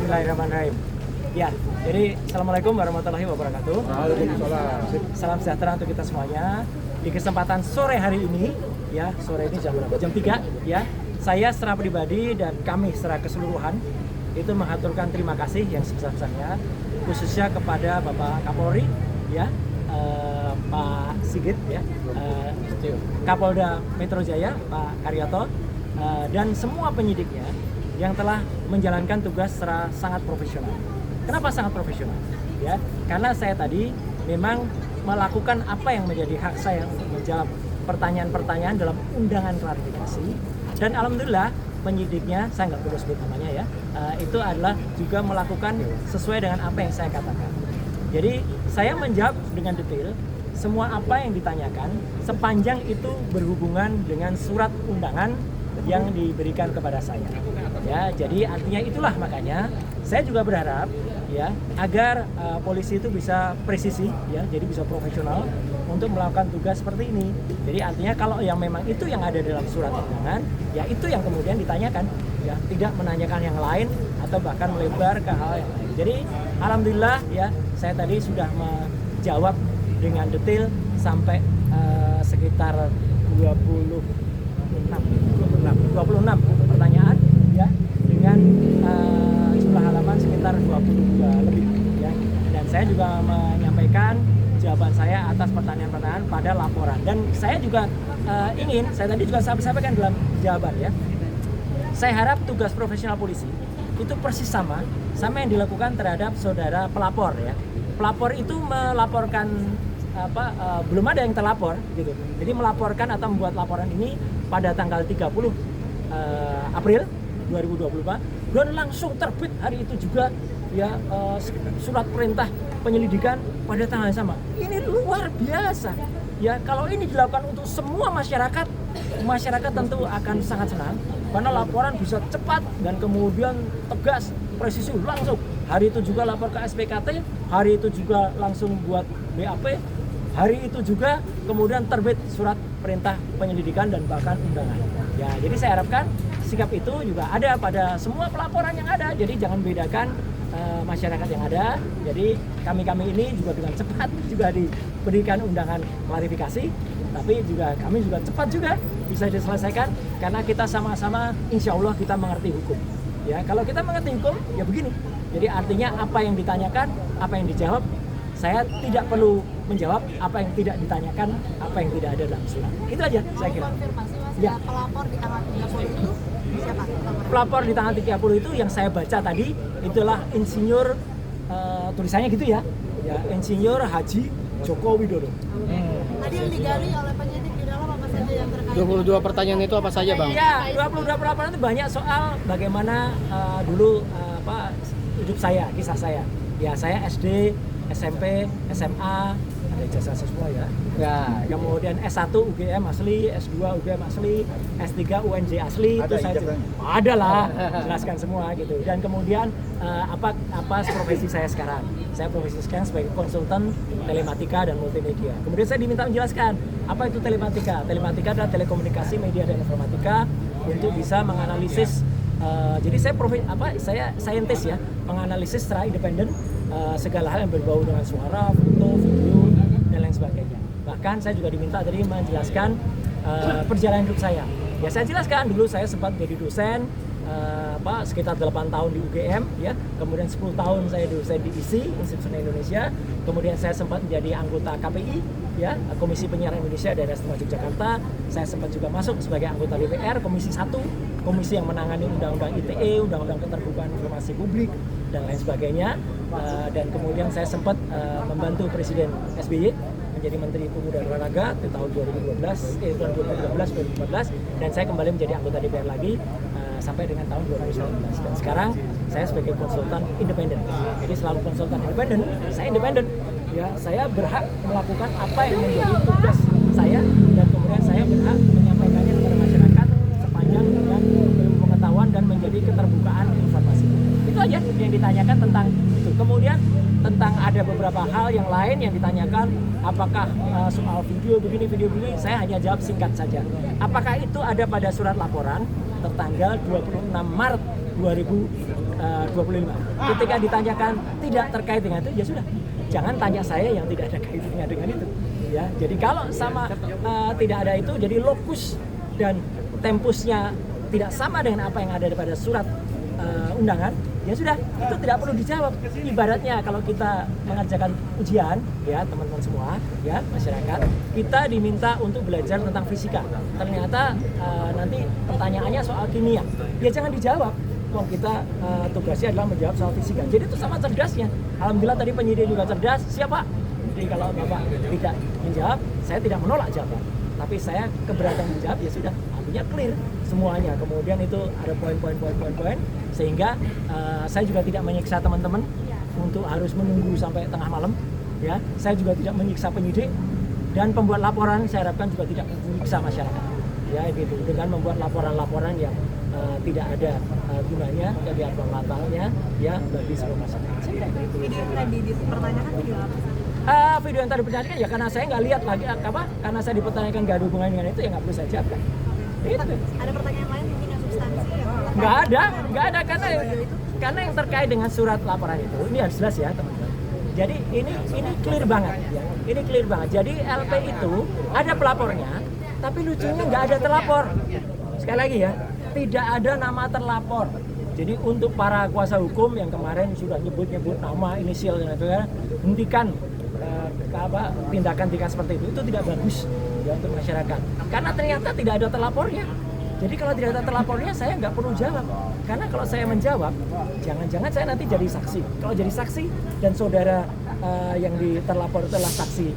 Bismillahirrahmanirrahim. Ya, jadi Assalamualaikum warahmatullahi wabarakatuh. Waalaikumsalam. Salam sejahtera untuk kita semuanya. Di kesempatan sore hari ini, ya sore ini jam berapa? Jam 3, ya. Saya secara pribadi dan kami secara keseluruhan itu mengaturkan terima kasih yang sebesar-besarnya, khususnya kepada Bapak Kapolri, ya, Pak Sigit, ya, Kapolda Metro Jaya, Pak Karyoto, dan semua penyidiknya yang telah menjalankan tugas secara sangat profesional. Kenapa sangat profesional? Ya, karena saya tadi memang melakukan apa yang menjadi hak saya untuk menjawab pertanyaan-pertanyaan dalam undangan klarifikasi, dan alhamdulillah penyidiknya, saya nggak perlu sebut namanya ya, itu adalah juga melakukan sesuai dengan apa yang saya katakan. Jadi saya menjawab dengan detail semua apa yang ditanyakan sepanjang itu berhubungan dengan surat undangan yang diberikan kepada saya. Ya, jadi artinya itulah makanya saya juga berharap ya agar polisi itu bisa presisi ya, jadi bisa profesional untuk melakukan tugas seperti ini. Jadi artinya kalau yang memang itu yang ada dalam surat undangan, ya itu yang kemudian ditanyakan, ya tidak menanyakan yang lain atau bahkan melebar ke hal yang lain. Jadi alhamdulillah ya saya tadi sudah menjawab dengan detail sampai sekitar 26 pertanyaan ya, dengan jumlah halaman sekitar 22 lebih ya. Dan saya juga menyampaikan jawaban saya atas pertanyaan-pertanyaan pada laporan. Dan saya juga saya tadi juga sampaikan dalam jawaban ya. Saya harap tugas profesional polisi itu persis sama yang dilakukan terhadap saudara pelapor ya. Pelapor itu melaporkan belum ada yang terlapor gitu. Jadi melaporkan atau membuat laporan ini pada tanggal 30 April 2024 dan langsung terbit hari itu juga ya surat perintah penyelidikan pada tanggal yang sama. Ini luar biasa. Ya, kalau ini dilakukan untuk semua masyarakat tentu akan sangat senang karena laporan bisa cepat dan kemudian tegas, presisi langsung. Hari itu juga lapor ke SPKT, hari itu juga langsung buat BAP, hari itu juga kemudian terbit surat perintah penyelidikan dan bahkan undangan. Ya, jadi saya harapkan sikap itu juga ada pada semua pelaporan yang ada. Jadi jangan bedakan masyarakat yang ada. Jadi kami ini juga dengan cepat juga diberikan undangan klarifikasi, tapi juga kami juga cepat juga bisa diselesaikan karena kita sama-sama insya Allah kita mengerti hukum. Ya, kalau kita mengerti hukum ya begini. Jadi artinya apa yang ditanyakan, apa yang dijawab, saya tidak perlu menjawab apa yang tidak ditanyakan, apa yang tidak ada dalam surat. Itu aja saya kira. Konfirmasi Mas, ya. Pelapor di tanggal 30 itu siapa? Pelapor di tanggal 30 itu yang saya baca tadi itulah insinyur tulisannya gitu ya. Ya, Insinyur Haji Joko Widodo. Tadi yang digali oleh penyidik di dalam apa saja yang terkait? 22 pertanyaan itu apa saja, Bang? Iya, 22 pelaporan itu banyak soal bagaimana dulu hidup saya, kisah saya. Ya, saya SD, SMP, SMA, ada ijazah semua ya. Ya, kemudian S1 UGM asli, S2 UGM asli, S3 UNJ asli. Ada itu saya ada lah, jelaskan semua gitu. Dan kemudian apa profesi saya sekarang? Saya profesi sekarang sebagai konsultan telematika dan multimedia. Kemudian saya diminta menjelaskan apa itu telematika. Telematika adalah telekomunikasi, media dan informatika untuk bisa menganalisis. Jadi saya saintis ya, menganalisis secara independen segala hal yang berbau dengan suara, foto, video dan lain sebagainya. Bahkan saya juga diminta tadi menjelaskan perjalanan hidup saya. Ya saya jelaskan dulu saya sempat jadi dosen sekitar 8 tahun di UGM ya. Kemudian 10 tahun saya dosen di ISI, Institut Indonesia. Kemudian saya sempat menjadi anggota KPI ya, Komisi Penyiaran Indonesia Daerah Istimewa Yogyakarta. Saya sempat juga masuk sebagai anggota DPR Komisi 1, komisi yang menangani undang-undang ITE, undang-undang keterbukaan informasi publik dan lain sebagainya. Dan kemudian saya sempat membantu Presiden SBY menjadi Menteri Pemuda dan Olahraga di tahun 2013 dan saya kembali menjadi anggota DPR lagi sampai dengan tahun 2019. Dan sekarang saya sebagai konsultan independen. Jadi selalu konsultan independen, saya independen. Ya, saya berhak melakukan apa yang menjadi tugas saya dan kemudian saya berhak menyampaikannya kepada masyarakat sepanjang dengan ilmu pengetahuan dan menjadi keterbukaan informasi. Itu aja yang ditanyakan tentang itu. Kemudian tentang ada beberapa hal yang lain yang ditanyakan, apakah soal video begini, saya hanya jawab singkat saja. Apakah itu ada pada surat laporan tertanggal 26 Maret 2023 25. Ketika ditanyakan tidak terkait dengan itu, ya sudah, jangan tanya saya yang tidak ada kaitannya dengan itu. Ya, jadi kalau sama tidak ada itu, jadi lokus dan tempusnya tidak sama dengan apa yang ada pada surat undangan, ya sudah, itu tidak perlu dijawab. Ibaratnya kalau kita mengerjakan ujian, ya teman-teman semua, ya masyarakat, kita diminta untuk belajar tentang fisika. Ternyata nanti pertanyaannya soal kimia, ya jangan dijawab. Wong kita tugasnya adalah menjawab soal fisika. Jadi itu sama cerdasnya. Alhamdulillah tadi penyidik juga cerdas. Siapa? Jadi kalau Bapak tidak menjawab, saya tidak menolak jawaban. Tapi saya keberatan menjawab, ya sudah, artinya clear semuanya. Kemudian itu ada poin-poin sehingga saya juga tidak menyiksa teman-teman untuk harus menunggu sampai tengah malam. Ya, saya juga tidak menyiksa penyidik dan pembuat laporan. Saya harapkan juga tidak menyiksa masyarakat. Ya, gitu. Dengan membuat laporan-laporan yang tidak ada gunanya, kegiatan latarnya, ya bagi seluruh masyarakat. Saya kira itu. Video yang tadi dipertanyakan video apa? Video yang tadi dipertanyakan ya karena saya nggak lihat lagi apa, karena saya dipertanyakan nggak ada hubungannya dengan itu, ya nggak perlu saya jawab. Itu. Ada pertanyaan lain mungkin yang substansi yang Nggak ada karena yang terkait dengan surat laporan itu ini harus jelas ya teman-teman. Jadi ini clear banget ya. Ini clear banget. Jadi LP itu ada pelapornya, tapi lucunya nggak ada terlapor. Sekali lagi ya, tidak ada nama terlapor. Jadi untuk para kuasa hukum yang kemarin sudah nyebut nama, inisial dan sebagainya, hentikan tindakan seperti itu tidak bagus ya untuk masyarakat. Karena ternyata tidak ada terlapornya. Jadi kalau tidak ada terlapornya, saya nggak perlu jawab. Karena kalau saya menjawab, jangan-jangan saya nanti jadi saksi. Kalau jadi saksi dan saudara yang terlapor adalah saksi